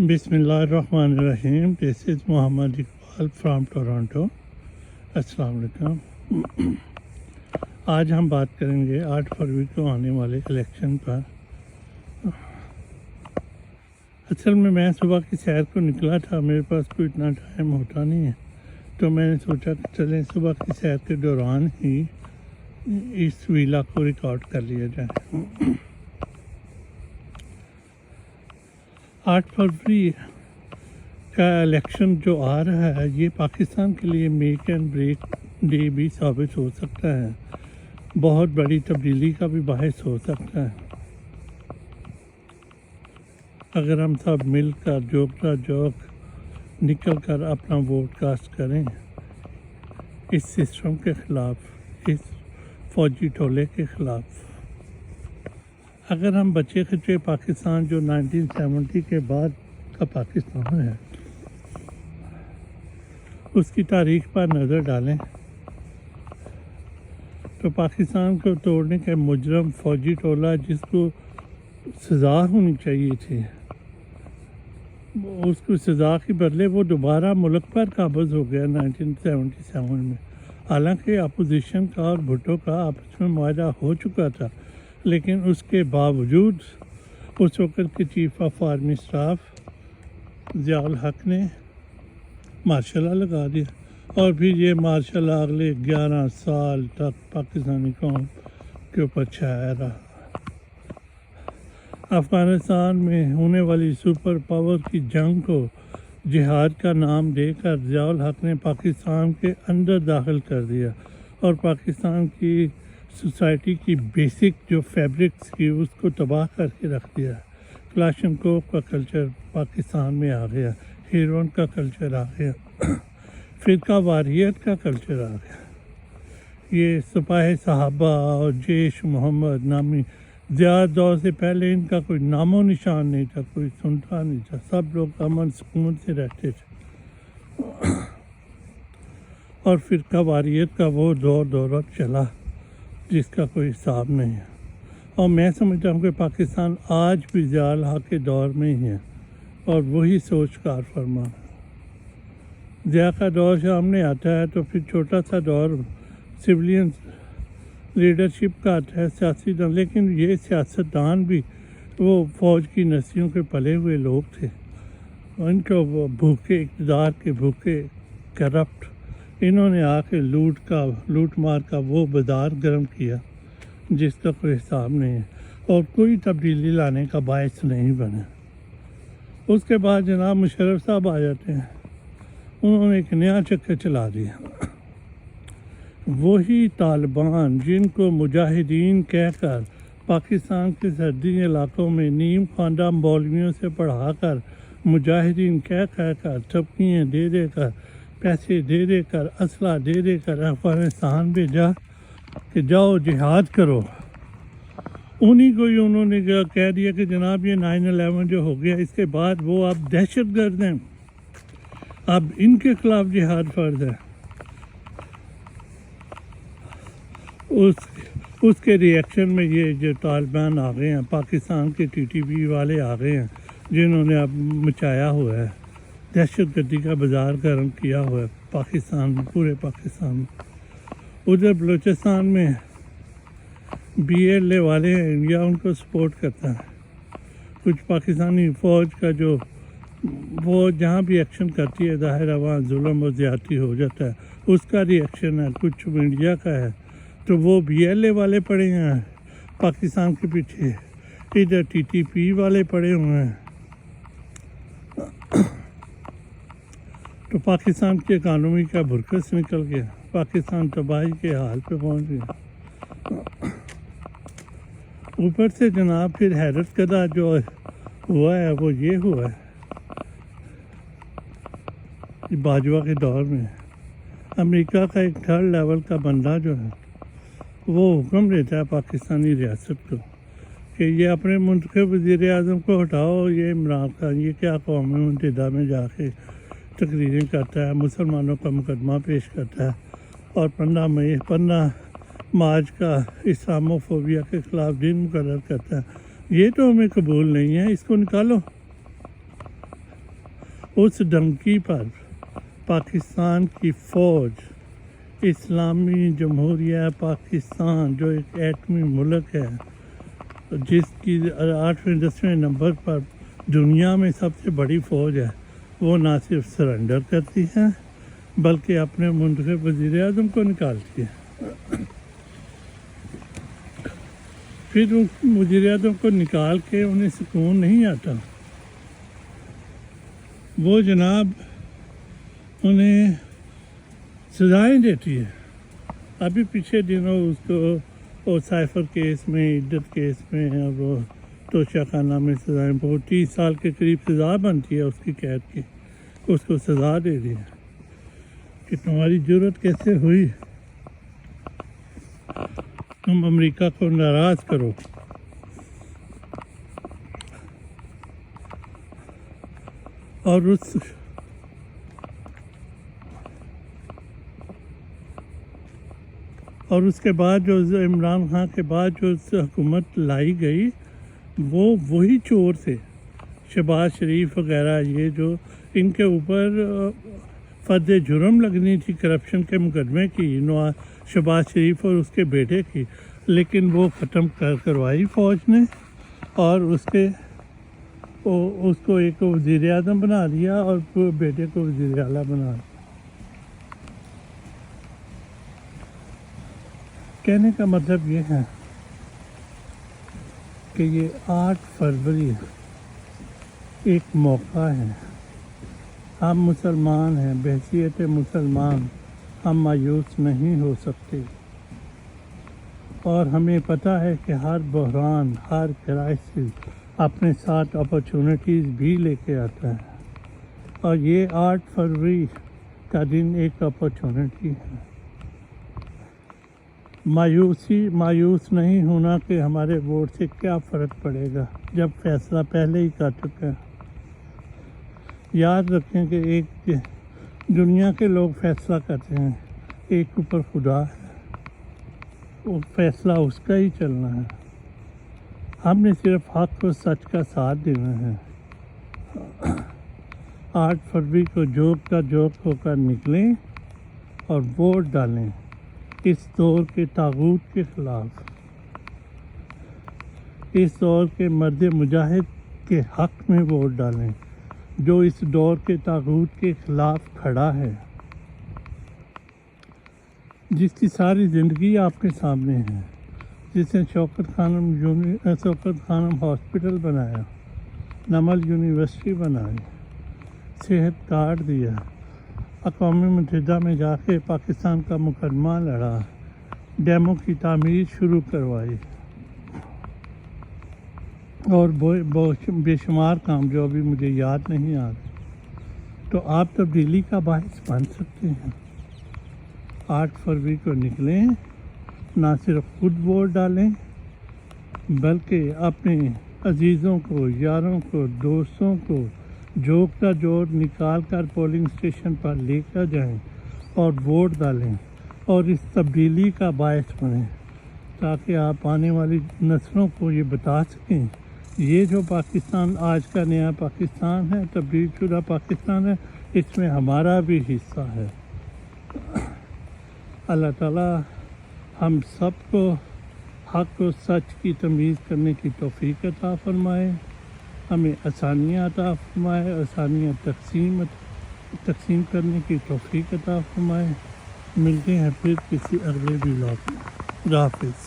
بسم اللہ الرحمن الرحیم. دس از محمد اقبال فرام ٹورانٹو. السلام علیکم. آج ہم بات کریں گے 8 فروری کو آنے والے الیکشن پر. اصل میں صبح کی سیر کو نکلا تھا، میرے پاس کوئی اتنا ٹائم ہوتا نہیں ہے، تو میں نے سوچا کہ چلیں صبح کی سیر کے دوران ہی اس ویلا کو ریکارڈ کر لیا جائے. 8 فروری کا الیکشن جو آ رہا ہے یہ پاکستان کے لیے میک اینڈ بریک ڈے بھی ثابت ہو سکتا ہے، بہت بڑی تبدیلی کا بھی باعث ہو سکتا ہے اگر ہم سب مل کر جوک نکل کر اپنا ووٹ کاسٹ کریں اس سسٹم کے خلاف، اس فوجی ٹولے کے خلاف. اگر ہم بچے خچے پاکستان جو 1970 کے بعد کا پاکستان ہے اس کی تاریخ پر نظر ڈالیں تو پاکستان کو توڑنے کے مجرم فوجی ٹولہ جس کو سزا ہونی چاہیے تھی، اس کو سزا کے بدلے وہ دوبارہ ملک پر قابض ہو گیا 1977 میں. حالانکہ اپوزیشن کا اور بھٹو کا آپس میں معاہدہ ہو چکا تھا، لیکن اس کے باوجود اس وقت کے chief of army staff Zia الحق نے مارشل لا لگا دیا، اور پھر یہ مارشل لا اگلے 11 سال تک پاکستانی قوم کے اوپر چھایا رہا. افغانستان میں ہونے والی سپر پاور کی جنگ کو جہاد کا نام دے کر ضیاء الحق نے پاکستان کے اندر داخل کر دیا اور پاکستان کی سوسائٹی کی بیسک جو فیبرکس کی اس کو تباہ کر کے رکھ دیا. کلاشنکوف کا کلچر پاکستان میں آ گیا، ہیروئن کا کلچر آ گیا، فرقہ واریت کا کلچر آ گیا. یہ سپاہ صحابہ اور جیش محمد نامی ضیاء دور سے پہلے ان کا کوئی نام و نشان نہیں تھا، کوئی سنتا نہیں تھا، سب لوگ امن سکون سے رہتے تھے. اور فرقہ واریت کا وہ دور چلا جس کا کوئی حساب نہیں ہے. اور میں سمجھتا ہوں کہ پاکستان آج بھی ضیاء الحق کے دور میں ہی ہے اور وہی سوچ کار فرما. ضیاء کا دور سامنے آتا ہے تو پھر چھوٹا سا دور سویلین لیڈرشپ کا آتا ہے، سیاسی دان، لیکن یہ سیاستدان بھی وہ فوج کی نسلوں کے پلے ہوئے لوگ تھے. ان کو بھوکے اقتدار کے بھوکے کرپٹ، انہوں نے آ کے لوٹ مار کا وہ بازار گرم کیا جس کا کوئی حساب نہیں ہے اور کوئی تبدیلی لانے کا باعث نہیں بنا. اس کے بعد جناب مشرف صاحب آ جاتے ہیں، انہوں نے ایک نیا چکر چلا دیا. وہی طالبان جن کو مجاہدین کہہ کر پاکستان کے سرحدی علاقوں میں نیم خواندہ مولویوں سے پڑھا کر، مجاہدین کہہ کر تھپکیاں دے کر، پیسے دے کر، اسلحہ دے کر افغانستان بھیجا کہ جاؤ جہاد کرو. انہی کو ہی انہوں نے کہہ دیا کہ جناب یہ 9/11 جو ہو گیا اس کے بعد وہ اب دہشت گرد ہیں، اب ان کے خلاف جہاد فرض ہے. اس کے ریئیکشن میں یہ جو طالبان آ گئے ہیں، پاکستان کے TTP والے آ گئے ہیں جنہوں نے اب مچایا ہوا ہے، دہشت گردی کا بازار گرم کیا ہوا ہے پاکستان میں، پورے پاکستان میں. ادھر بلوچستان میں BLA والے ہیں، انڈیا ان کو سپورٹ کرتا ہے. کچھ پاکستانی فوج کا جو وہ جہاں بھی ایکشن کرتی ہے ظاہر ہے وہاں ظلم و زیادتی ہو جاتا ہے، اس کا ریئیکشن ہے. کچھ انڈیا کا ہے تو وہ BLA والے پڑے ہیں پاکستان کے پیچھے، ادھر TTP والے پڑے ہوئے ہیں. تو پاکستان کی اکانومی کا برکس نکل گیا، پاکستان تباہی کے حال پہ پہنچ گیا. اوپر سے جناب پھر حیرت کدہ جو ہوا ہے وہ یہ ہوا ہے باجوہ کے دور میں امریکہ کا ایک 3rd لیول کا بندہ جو ہے وہ حکم دیتا ہے پاکستانی ریاست کو کہ یہ اپنے منتخب وزیر اعظم کو ہٹاؤ. یہ عمران خان یہ کیا قوم متحدہ میں جا کے تقریریں کرتا ہے، مسلمانوں کا مقدمہ پیش کرتا ہے اور 15 مارچ کا اسلاموفوبیا کے خلاف دن مقرر کرتا ہے. یہ تو ہمیں قبول نہیں ہے، اس کو نکالو. اس ڈنکی پر پاکستان کی فوج، اسلامی جمہوریہ پاکستان جو ایک ایٹمی ملک ہے، جس کی 8ویں 10ویں نمبر پر دنیا میں سب سے بڑی فوج ہے، وہ نہ صرف سرنڈر کرتی ہے بلکہ اپنے منتخب وزیر اعظم کو نکالتی ہے۔ پھر وزیر اعظم کو نکال کے انہیں سکون نہیں آتا، وہ جناب انہیں سزائیں دیتی ہے۔ ابھی پچھلے دنوں اس کو سائفر کیس میں، عدت کیس میں اور وہ توشہ خانہ میں سزائیں، وہ 30 سال کے قریب سزا بنتی ہے اس کی قید کی، اس کو سزا دے دی ہے کہ تمہاری جرأت کیسے ہوئی تم امریکہ کو ناراض کرو۔ اور اس کے بعد جو عمران خان کے بعد جو حکومت لائی گئی، وہ وہی چور تھے، شہباز شریف وغیرہ، یہ جو ان کے اوپر فرد جرم لگنی تھی کرپشن کے مقدمے کی، شہباز شریف اور اس کے بیٹے کی، لیکن وہ ختم کروائی فوج نے اور اس کو ایک وزیر اعظم بنا دیا اور بیٹے کو وزیر اعلیٰ بنا دیا۔ کہنے کا مطلب یہ ہے کہ یہ 8 فروری ایک موقع ہے۔ ہم مسلمان ہیں، بحیثیت مسلمان ہم مایوس نہیں ہو سکتے، اور ہمیں پتہ ہے کہ ہر بحران، ہر کرائسس اپنے ساتھ اپرچونٹیز بھی لے کے آتا ہے، اور یہ 8 فروری کا دن ایک اپرچونٹی ہے۔ مایوس نہیں ہونا کہ ہمارے ووٹ سے کیا فرق پڑے گا جب فیصلہ پہلے ہی کر چکا ہے۔ یاد رکھیں کہ ایک دنیا کے لوگ فیصلہ کرتے ہیں، ایک اوپر خدا ہے، وہ فیصلہ اس کا ہی چلنا ہے۔ ہم نے صرف حق و سچ کا ساتھ دینا ہے۔ 8 فروری کو جوک کا جوک ہو کر نکلیں اور ووٹ ڈالیں اس دور کے طاغوت کے خلاف، اس دور کے مرد مجاہد کے حق میں ووٹ ڈالیں جو اس دور کے طاغوت کے خلاف کھڑا ہے، جس کی ساری زندگی آپ کے سامنے ہے، جس نے شوکت خانم ہاسپٹل بنایا، نمل یونیورسٹی بنائی، صحت کارڈ دیا، اقوام متحدہ میں جا کے پاکستان کا مقدمہ لڑا، ڈیموں کی تعمیر شروع کروائی، اور بے شمار کام جو ابھی مجھے یاد نہیں آ رہے۔ تو آپ تبدیلی کا باعث بن سکتے ہیں۔ 8 فروری کو نکلیں، نہ صرف خود ووٹ ڈالیں بلکہ اپنے عزیزوں کو، یاروں کو، دوستوں کو جوک کا جوڑ نکال کر پولنگ اسٹیشن پر لے کر جائیں اور ووٹ ڈالیں اور اس تبدیلی کا باعث بنیں، تاکہ آپ آنے والی نسلوں کو یہ بتا سکیں یہ جو پاکستان آج کا نیا پاکستان ہے، تبدیل شدہ پاکستان ہے، اس میں ہمارا بھی حصہ ہے۔ اللہ تعالیٰ ہم سب کو حق و سچ کی تمیز کرنے کی توفیق عطا فرمائے، ہمیں آسانیاں عطا فرمائے، آسانیاں تقسیم کرنے کی توفیق عطا فرمائے۔ ملتے ہیں پھر کسی اگلے ولاگ میں۔ خدا حافظ۔